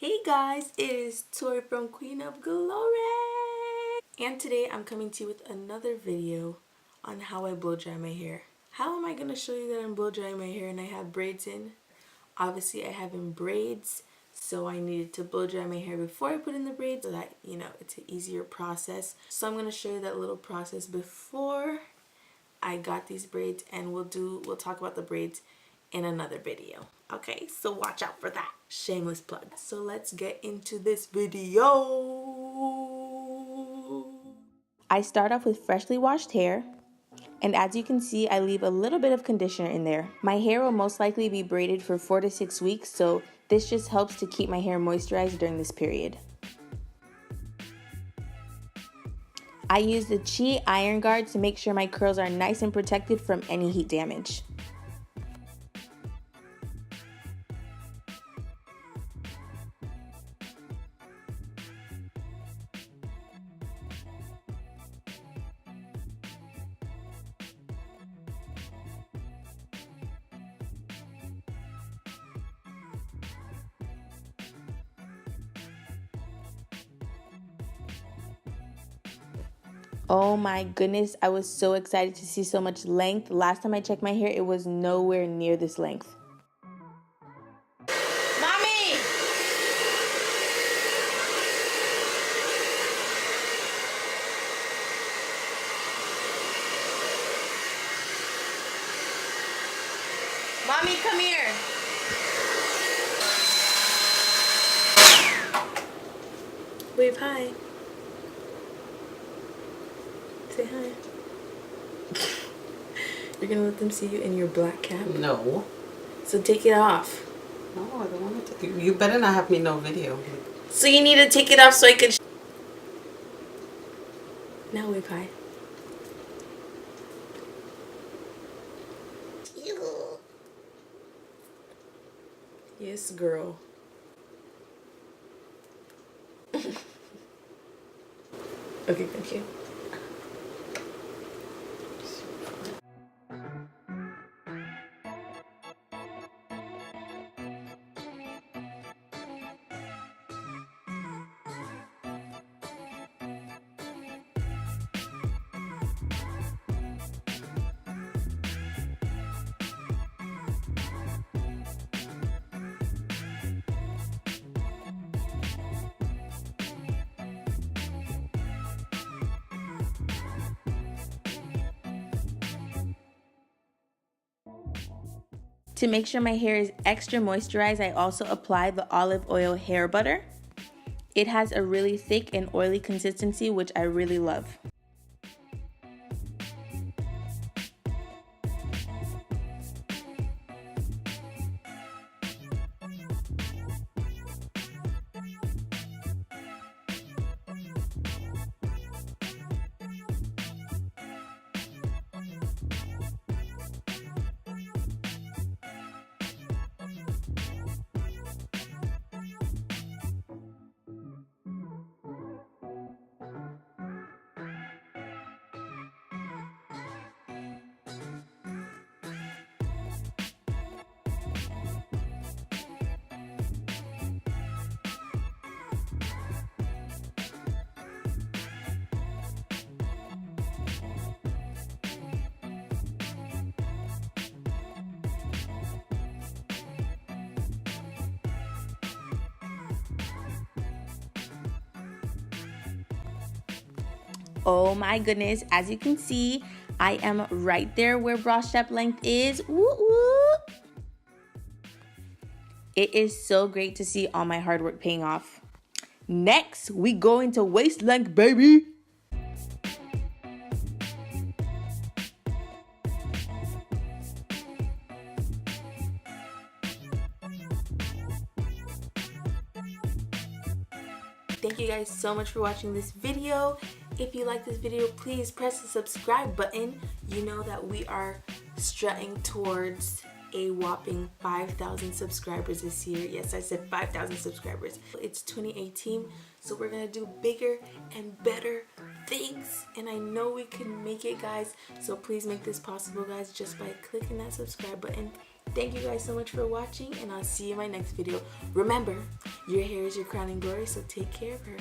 Hey guys, it is Tori from Queen of Glory, and today I'm coming to you with another video on how I blow dry my hair. How am I going to show you that I'm blow drying my hair and I have braids in? Obviously I have in braids, so I needed to blow dry my hair before I put in the braids so that, it's an easier process. So I'm going to show you that little process before I got these braids, and we'll talk about the braids in another video. Okay, so watch out for that. Shameless plug. So let's get into this video. I start off with freshly washed hair, and as you can see, I leave a little bit of conditioner in there. My hair will most likely be braided for 4 to 6 weeks, so this just helps to keep my hair moisturized during this period. I use the Chi Iron Guard to make sure my curls are nice and protected from any heat damage. Oh my goodness, I was so excited to see so much length. Last time I checked my hair, it was nowhere near this length. Mommy! Mommy, come here! Wave hi. Say hi. You're gonna let them see you in your black cap? No. So take it off. No, I don't want to take it. You better not have me no video. So you need to take it off so I can... Now wave hi. Yes, girl. Okay, thank you. To make sure my hair is extra moisturized, I also apply the olive oil hair butter. It has a really thick and oily consistency, which I really love. Oh my goodness, as you can see, I am right there where bra strap length is. Woo woo! It is so great to see all my hard work paying off. Next, we go into waist length, baby. Thank you guys so much for watching this video. If you like this video, please press the subscribe button. You know that we are strutting towards a whopping 5,000 subscribers this year. Yes, I said 5,000 subscribers. It's 2018, so we're gonna do bigger and better things, and I know we can make it, guys. So please make this possible, guys, just by clicking that subscribe button. Thank you guys so much for watching, and I'll see you in my next video. Remember, Your hair is your crowning glory, so take care of her.